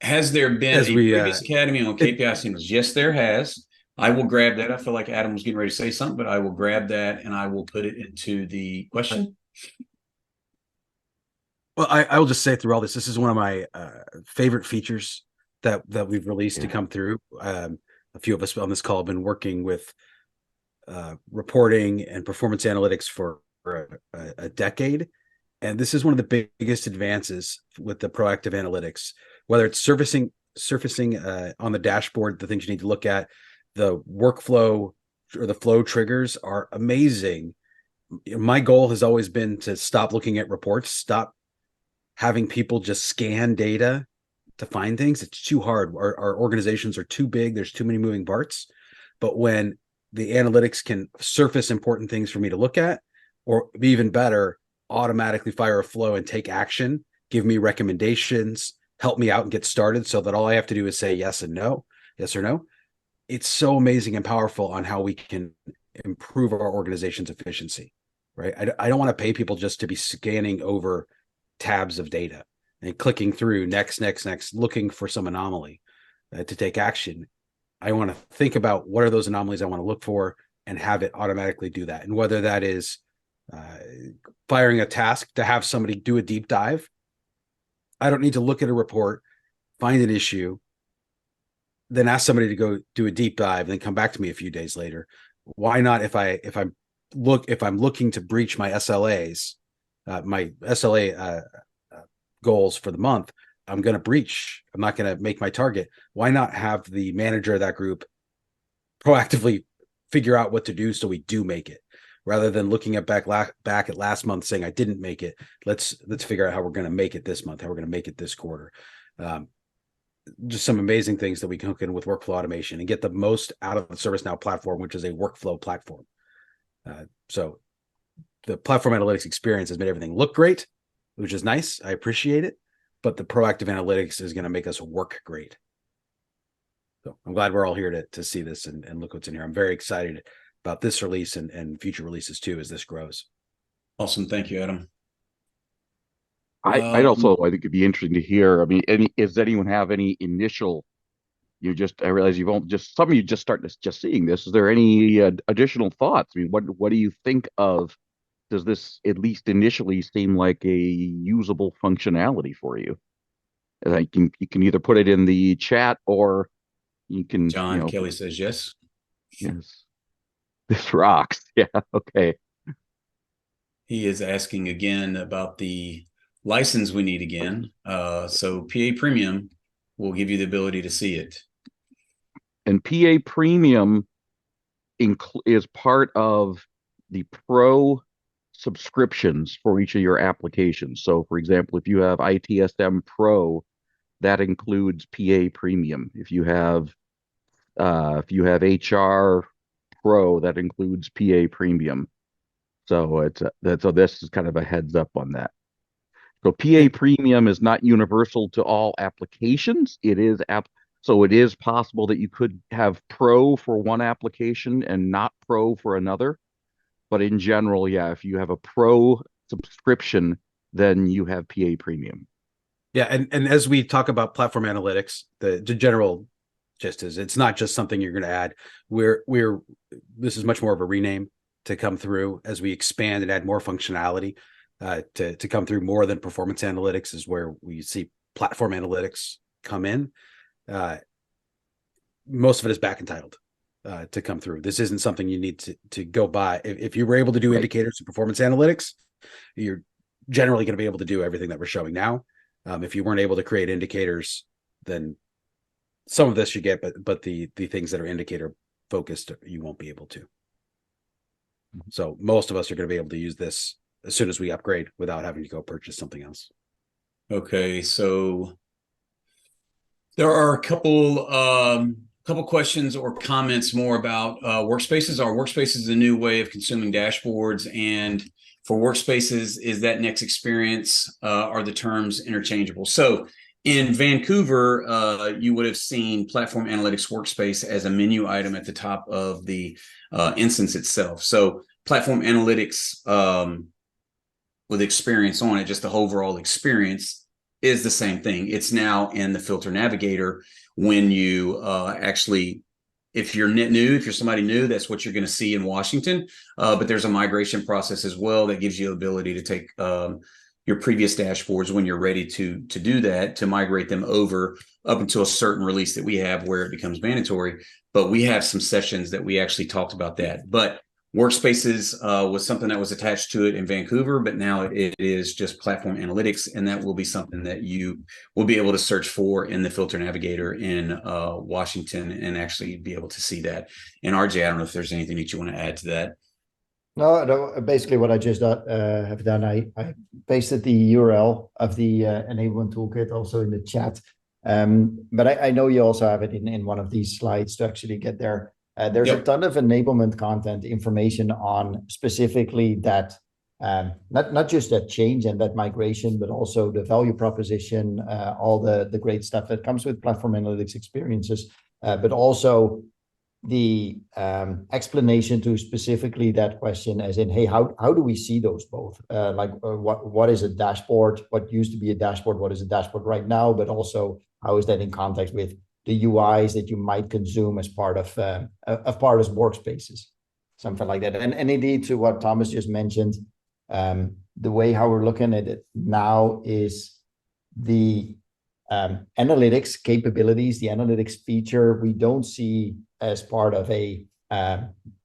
Has there been a previous academy on KPI signals? Yes, there has. I will grab that. I feel like Adam was getting ready to say something, but I will grab that and I will put it into the question. Well, I will just say through all this, this is one of my favorite features that we've released to come through. A few of us on this call have been working with reporting and performance analytics for a decade. And this is one of the biggest advances with the proactive analytics, whether it's surfacing on the dashboard, the things you need to look at, the workflow or the flow triggers are amazing. My goal has always been to stop looking at reports, stop having people just scan data to find things. It's too hard. Our organizations are too big. There's too many moving parts. But when the analytics can surface important things for me to look at, or be even better, automatically fire a flow and take action, give me recommendations, help me out and get started, so that all I have to do is say yes and no, yes or no. It's so amazing and powerful on how we can improve our organization's efficiency, right? I don't want to pay people just to be scanning over tabs of data and clicking through next, looking for some anomaly to take action. I want to think about what are those anomalies I want to look for, and have it automatically do that. And whether that is firing a task to have somebody do a deep dive, I don't need to look at a report, find an issue, then ask somebody to go do a deep dive and then come back to me a few days later. Why not, if I'm looking to breach my SLAs, my SLA goals for the month, I'm going to breach. I'm not going to make my target. Why not have the manager of that group proactively figure out what to do so we do make it, rather than looking at back at last month saying I didn't make it. Let's figure out how we're going to make it this month, how we're going to make it this quarter. Just some amazing things that we can hook in with workflow automation and get the most out of the ServiceNow platform, which is a workflow platform. So the platform analytics experience has made everything look great, which is nice. I appreciate it, but the proactive analytics is going to make us work great. So I'm glad we're all here to see this and look what's in here. I'm very excited about this release and future releases too, as this grows. Awesome. Thank you, Adam. I think it'd be interesting to hear. I mean, does anyone have any initial? I realize you've only just, some of you just starting just seeing this. Is there any additional thoughts? I mean, what do you think of? Does this at least initially seem like a usable functionality for you? And you can either put it in the chat or you can. John Kelly says yes. Yes, this rocks. Yeah. Okay. He is asking again about the license we need again. So PA Premium will give you the ability to see it. And PA Premium is part of the Pro subscriptions for each of your applications. So, for example, if you have ITSM Pro, that includes PA Premium. If you have HR Pro, that includes PA Premium. So this is kind of a heads up on that. So PA Premium is not universal to all applications. So it is possible that you could have Pro for one application and not Pro for another. But in general, yeah, if you have a Pro subscription, then you have PA Premium. Yeah, and as we talk about platform analytics, the general gist is it's not just something you're going to add. This is much more of a rename to come through as we expand and add more functionality. To come through more than performance analytics is where we see platform analytics come in. Most of it is back entitled to come through. This isn't something you need to go buy. If you were able to do indicators and performance analytics, you're generally going to be able to do everything that we're showing now. If you weren't able to create indicators, then some of this you get, but the things that are indicator focused, you won't be able to. So most of us are going to be able to use this as soon as we upgrade without having to go purchase something else. Okay, so there are a couple questions or comments more about workspaces. Our workspace is a new way of consuming dashboards, and for workspaces, is that next experience? Are the terms interchangeable? So in Vancouver, you would have seen Platform Analytics Workspace as a menu item at the top of the instance itself. So Platform Analytics with experience on it, just the overall experience is the same thing. It's now in the Filter Navigator. When you actually, if you're new, if you're somebody new, that's what you're going to see in Washington. But there's a migration process as well that gives you the ability to take your previous dashboards when you're ready to do that, to migrate them over up until a certain release that we have where it becomes mandatory. But we have some sessions that we actually talked about that. But Workspaces was something that was attached to it in Vancouver, but now it is just Platform Analytics, and that will be something that you will be able to search for in the Filter Navigator in Washington and actually be able to see that. And RJ, I don't know if there's anything that you want to add to that. No, basically what I just have done, I pasted the URL of the enablement toolkit also in the chat. But I know you also have it in one of these slides to actually get there. There's a ton of enablement content information on specifically that, not just that change and that migration, but also the value proposition, all the great stuff that comes with Platform Analytics experiences, but also the explanation to specifically that question, as in, hey, how do we see those both? What is a dashboard? What used to be a dashboard? What is a dashboard right now? But also, how is that in context with the UIs that you might consume as part of workspaces? something like that. And indeed, to what Thomas just mentioned, the way how we're looking at it now is the analytics capabilities, the analytics feature, we don't see as part of a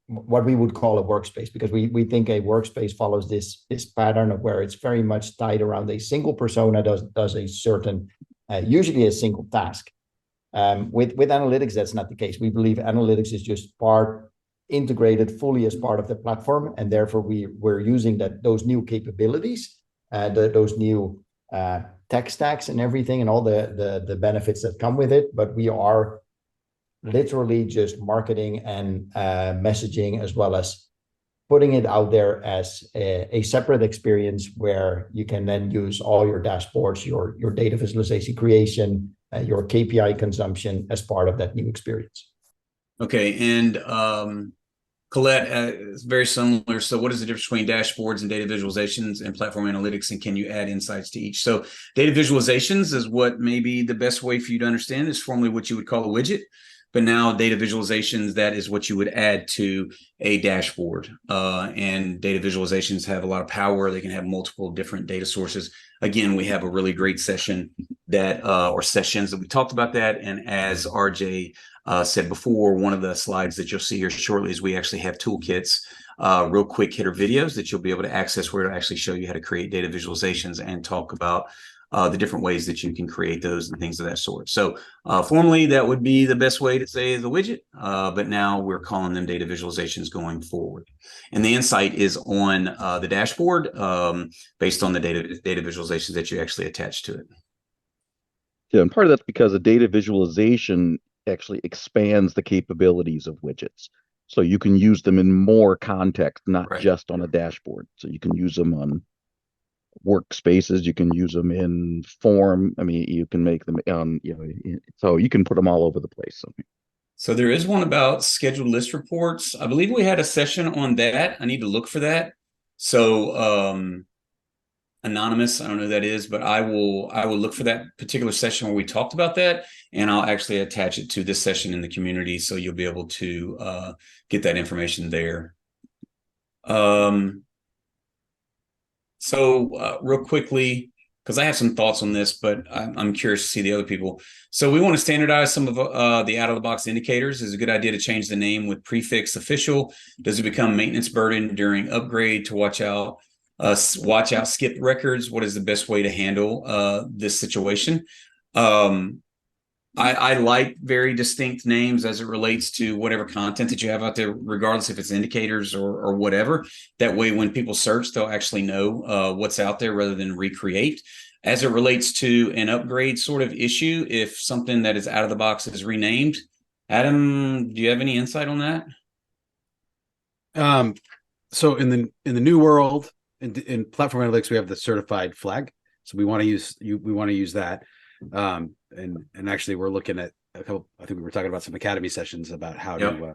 what we would call a workspace, because we think a workspace follows this pattern of where it's very much tied around a single persona does a certain, usually a single task. With analytics, that's not the case. We believe analytics is just integrated fully as part of the platform, and therefore we're using those new capabilities, those new tech stacks and everything, and all the benefits that come with it. But we are literally just marketing and messaging, as well as putting it out there as a separate experience where you can then use all your dashboards, your data visualization creation, your KPI consumption as part of that new experience. Okay, and Colette, it's very similar. So what is the difference between dashboards and data visualizations and platform analytics, and can you add insights to each? So data visualizations is what maybe the best way for you to understand is formerly what you would call a widget. But now data visualizations, that is what you would add to a dashboard. And data visualizations have a lot of power. They can have multiple different data sources. Again, we have a really great session or sessions that we talked about that. And as RJ said before, one of the slides that you'll see here shortly is we actually have toolkits, real quick hitter videos that you'll be able to access, where it'll actually show you how to create data visualizations and talk about the different ways that you can create those and things of that sort. So formerly, that would be the best way to say the widget, but now we're calling them data visualizations going forward. And the insight is on the dashboard based on the data visualizations that you actually attach to it. Yeah, and part of that's because a data visualization actually expands the capabilities of widgets. So you can use them in more context, not just on a dashboard. So you can use them on workspaces, you can use them in form. I mean, you can make them on, so you can put them all over the place. So there is one about scheduled list reports. I believe we had a session on that. I need to look for that. So Anonymous, I don't know who that is, but I will look for that particular session where we talked about that, and I'll actually attach it to this session in the community, so you'll be able to get that information there. So real quickly, because I have some thoughts on this, but I'm curious to see the other people. So we want to standardize some of the out-of-the-box indicators. Is it a good idea to change the name with prefix official? Does it become maintenance burden during upgrade to watch out skipped records? What is the best way to handle this situation? I like very distinct names as it relates to whatever content that you have out there, regardless if it's indicators or whatever. That way, when people search, they'll actually know what's out there rather than recreate. As it relates to an upgrade sort of issue, if something that is out of the box is renamed, Adam, do you have any insight on that? So in the new world, in platform analytics, we have the certified flag. So we want to use that. And actually, we're looking at a couple. I think we were talking about some academy sessions about how to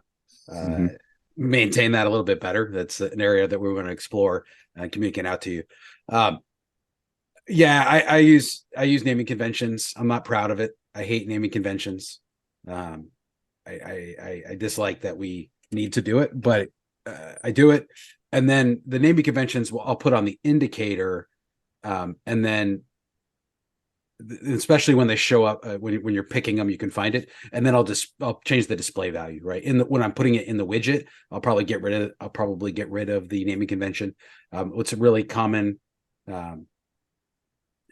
maintain that a little bit better. That's an area that we're going to explore and communicate out to you. I use naming conventions. I'm not proud of it. I hate naming conventions. I dislike that we need to do it, but I do it. And then the naming conventions, I'll put on the indicator, and then especially when they show up when you're picking them, you can find it, and then I'll change the display value, right? When I'm putting it in the widget, I'll probably get rid of the naming convention. What's really common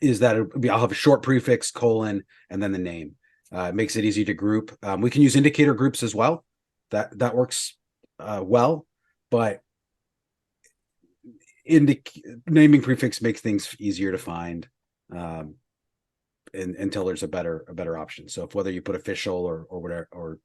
is that I'll have a short prefix, colon, and then the name. It makes it easy to group. We can use indicator groups as well. That works well, but naming prefix makes things easier to find. Until there's a better option. So whether you put official or whatever or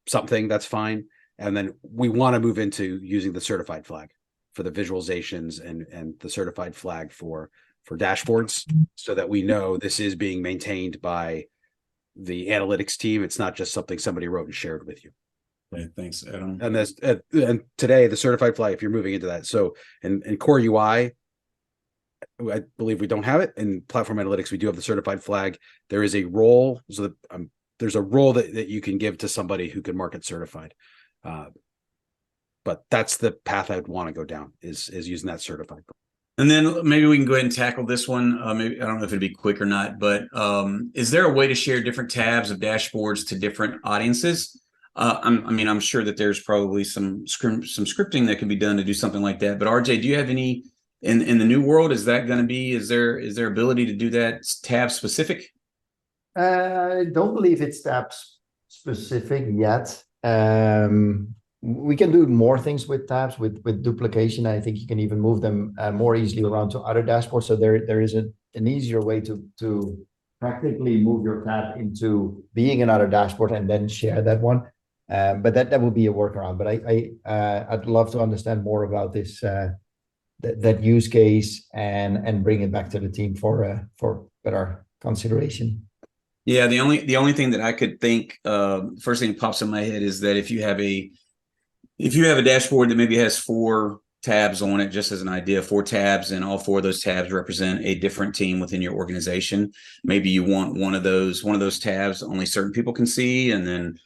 something, that's fine. And then we want to move into using the certified flag for the visualizations and the certified flag for dashboards, so that we know this is being maintained by the analytics team. It's not just something somebody wrote and shared with you. Okay, thanks, Adam. And today the certified flag, if you're moving into that, so in core UI, I believe we don't have it. In platform analytics, we do have the certified flag. There is a role, so there's a role that you can give to somebody who can mark it certified. but that's the path I'd want to go down is using that certified. And then maybe we can go ahead and tackle this one. Maybe I don't know if it'd be quick or not, but is there a way to share different tabs of dashboards to different audiences? I'm sure that there's probably some scripting that can be done to do something like that. But RJ, do you have any in the new world? Is that going to be? Is there ability to do that tab specific? I don't believe it's tab specific yet. We can do more things with tabs with duplication. I think you can even move them more easily around to other dashboards. So there is an easier way to practically move your tab into being another dashboard and then share that one. But that will be a workaround. But I'd love to understand more about this that use case and bring it back to the team for better consideration. Yeah, the only thing that I could think, first thing that pops in my head is that if you have a dashboard that maybe has 4 tabs on it, just as an idea, 4 tabs, and all 4 of those tabs represent a different team within your organization. Maybe you want one of those tabs only certain people can see, and then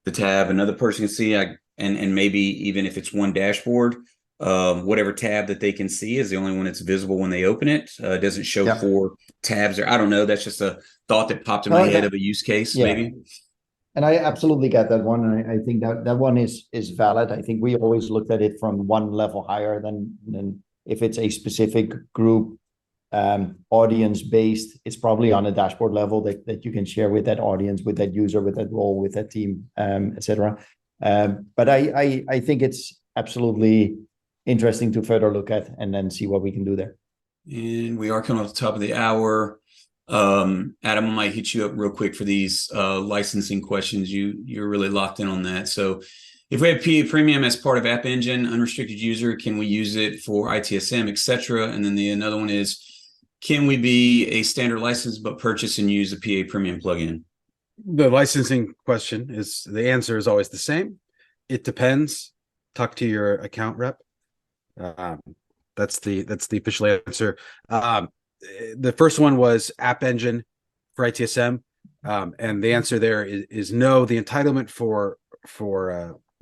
the tab another person can see. And maybe even if it's one dashboard, whatever tab that they can see is the only one that's visible when they open it. It doesn't show 4 tabs there. I don't know. That's just a thought that popped in my head of a use case, maybe. And I absolutely get that one. And I think that one is valid. I think we always looked at it from one level higher than if it's a specific group audience based, it's probably on a dashboard level that you can share with that audience, with that user, with that role, with that team, etc. But I think it's absolutely interesting to further look at and then see what we can do there. And we are coming off the top of the hour. Adam, I might hit you up real quick for these licensing questions. You're really locked in on that. So if we have PA Premium as part of App Engine, unrestricted user, can we use it for ITSM, etc.? And then another one is, can we be a standard license but purchase and use a PA Premium plugin? The licensing question is, the answer is always the same. It depends. Talk to your account rep. That's the official answer. The first one was App Engine for ITSM, and the answer there is no. The entitlement for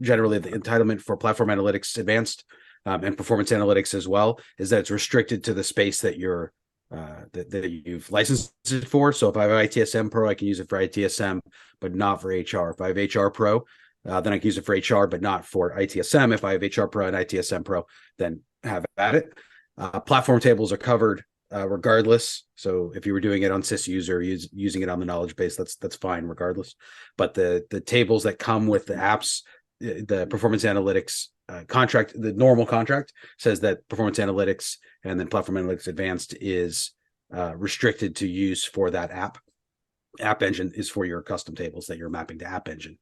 generally the entitlement for Platform Analytics Advanced and Performance Analytics as well is that it's restricted to the space that you're that you've licensed it for. So if I have ITSM Pro, I can use it for ITSM, but not for HR. If I have HR Pro, then I can use it for HR, but not for ITSM. If I have HR Pro and ITSM Pro, then have at it. Platform tables are covered regardless. So if you were doing it on SysUser, using it on the knowledge base, that's fine regardless. But the tables that come with the apps, the Performance Analytics contract, the normal contract says that Performance Analytics and then Platform Analytics Advanced is restricted to use for that app. App Engine is for your custom tables that you're mapping to App Engine.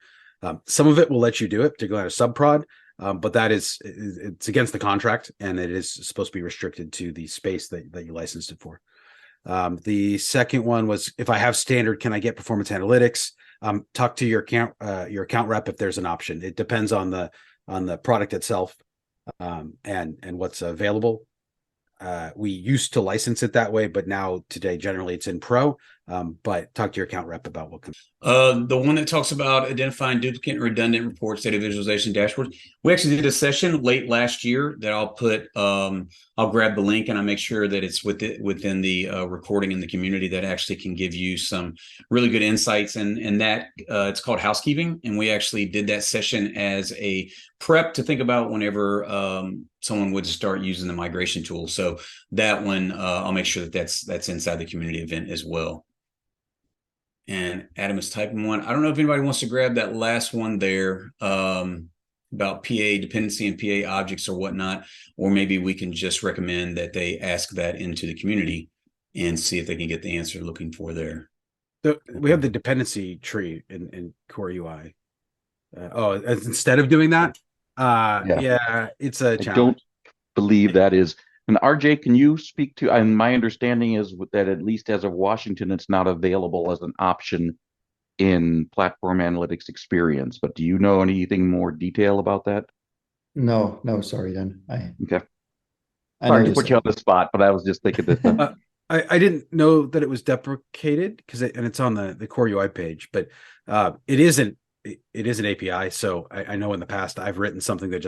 Some of it will let you do it, particularly on a subprod, but it's against the contract, and it is supposed to be restricted to the space that you licensed it for. The second one was, if I have standard, can I get Performance Analytics? Talk to your account rep if there's an option. It depends on the product itself and what's available. We used to license it that way, but now today generally it's in Pro. But talk to your account rep about what comes. The one that talks about identifying duplicate and redundant reports, data visualization dashboards. We actually did a session late last year that I'll put. I'll grab the link and I make sure that it's within the recording in the community that actually can give you some really good insights. And that it's called housekeeping. And we actually did that session as a prep to think about whenever someone would start using the migration tool. So that one, I'll make sure that that's inside the community event as well. And Adam is typing one. I don't know if anybody wants to grab that last one there about PA dependency and PA objects or whatnot, or maybe we can just recommend that they ask that into the community and see if they can get the answer they're looking for there. We have the dependency tree in Core UI. Instead of doing that, yeah, it's a challenge. I don't believe that is. And RJ, can you speak to, and my understanding is that at least as of Washington, it's not available as an option in Platform Analytics Experience, but do you know anything more detail about that? No, sorry then. Okay. Sorry to put you on the spot, but I was just thinking that. I didn't know that it was deprecated and it's on the Core UI page, but it isn't it is an API. So I know in the past I've written something that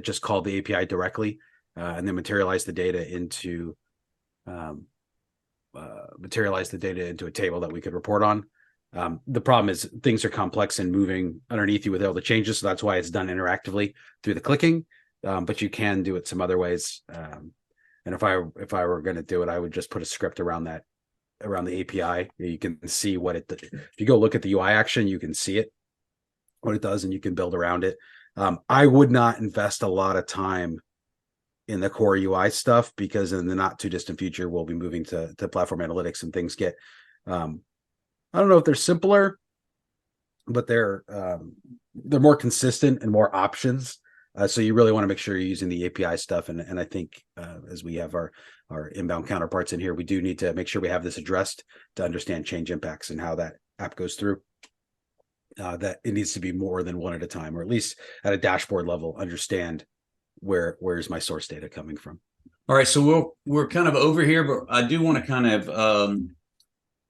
just called the API directly, and then materialized the data into a table that we could report on. The problem is things are complex and moving underneath you with all the changes. So that's why it's done interactively through the clicking. But you can do it some other ways. And if I were going to do it, I would just put a script around the API. You can see what it, if you go look at the UI action, you can see it, what it does, and you can build around it. I would not invest a lot of time in the core UI stuff, because in the not too distant future, we'll be moving to platform analytics, and things get, I don't know if they're simpler, but they're more consistent and more options. So you really want to make sure you're using the API stuff. And I think as we have our inbound counterparts in here, we do need to make sure we have this addressed to understand change impacts and how that app goes through. That it needs to be more than one at a time, or at least at a dashboard level, understand where's my source data coming from. All right, so we're kind of over here, but I do want to kind of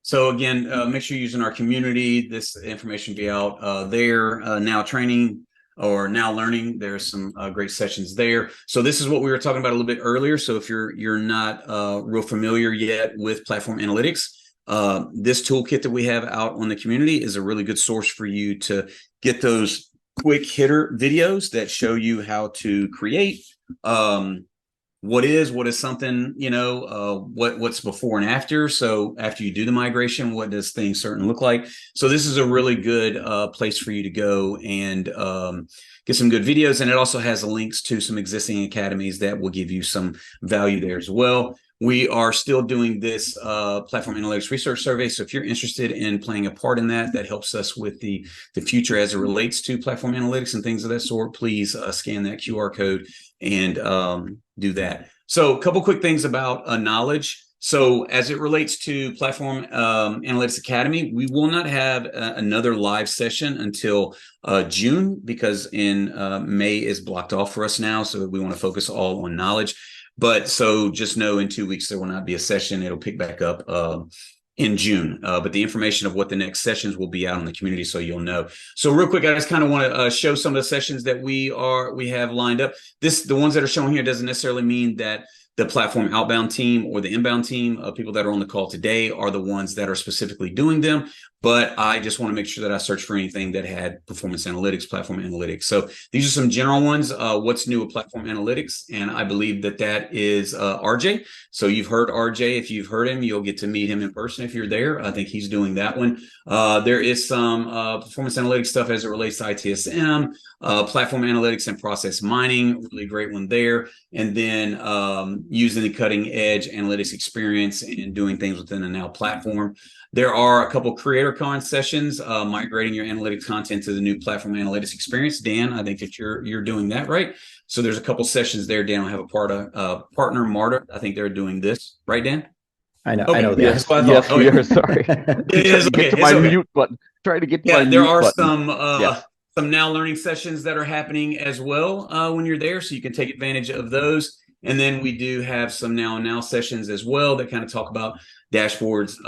so again, make sure you're using our community. This information will be out there. Now training or now learning. There's some great sessions there. So this is what we were talking about a little bit earlier. So if you're not real familiar yet with platform analytics, this toolkit that we have out on the community is a really good source for you to get those quick hitter videos that show you how to create what is something, what's before and after. So after you do the migration, what does things certain look like? So this is a really good place for you to go and get some good videos. And it also has links to some existing academies that will give you some value there as well. We are still doing this Platform Analytics Research Survey. So if you're interested in playing a part in that, that helps us with the future as it relates to platform analytics and things of that sort, please scan that QR code and do that. So a couple quick things about knowledge. So as it relates to Platform Analytics Academy, we will not have another live session until June, because in May is blocked off for us now. So we want to focus all on knowledge. But so just know in 2 weeks, there will not be a session. It'll pick back up in June. But the information of what the next sessions will be out in the community, so you'll know. So real quick, I just kind of want to show some of the sessions that we have lined up. The ones that are shown here doesn't necessarily mean that the platform outbound team or the inbound team of people that are on the call today are the ones that are specifically doing them. But I just want to make sure that I search for anything that had performance analytics, platform analytics. So these are some general ones. What's new with platform analytics? And I believe that is RJ. So you've heard RJ. If you've heard him, you'll get to meet him in person if you're there. I think he's doing that one. There is some performance analytics stuff as it relates to ITSM, platform analytics and process mining. Really great one there. And then using the cutting edge analytics experience and doing things within the Now platform. There are a couple CreatorCon sessions, migrating your analytics content to the new platform analytics experience. Dan, I think that you're doing that, right? So there's a couple sessions there. Dan will have a partner, Marta. I think they're doing this, right, Dan? I know. Okay. I know. Yes, That. yes, we are. Sorry. It is okay. Get to my mute button. Try to get to my there mute are button. some Now learning sessions that are happening as well when you're there, so you can take advantage of those. And then we do have some Now sessions as well that kind of talk about dashboards,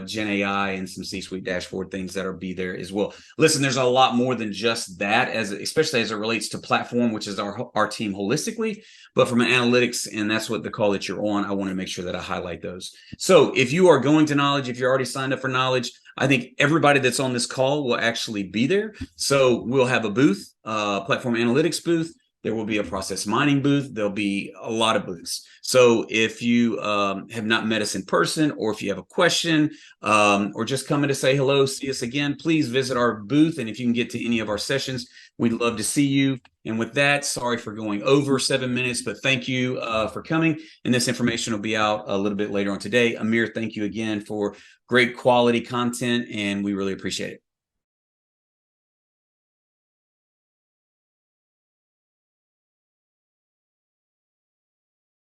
Gen AI, and some C-suite dashboard things that'll be there as well. Listen, there's a lot more than just that, especially as it relates to platform, which is our team holistically. But from an analytics, and that's what the call that you're on, I want to make sure that I highlight those. So if you are going to Knowledge, if you're already signed up for Knowledge, I think everybody that's on this call will actually be there. So we'll have a booth, platform analytics booth. There will be a process mining booth. There'll be a lot of booths. So if you have not met us in person, or if you have a question, or just coming to say hello, see us again, please visit our booth. And if you can get to any of our sessions, we'd love to see you. And with that, sorry for going over 7 minutes, but thank you for coming. And this information will be out a little bit later on today. Amir, thank you again for great quality content, and we really appreciate it.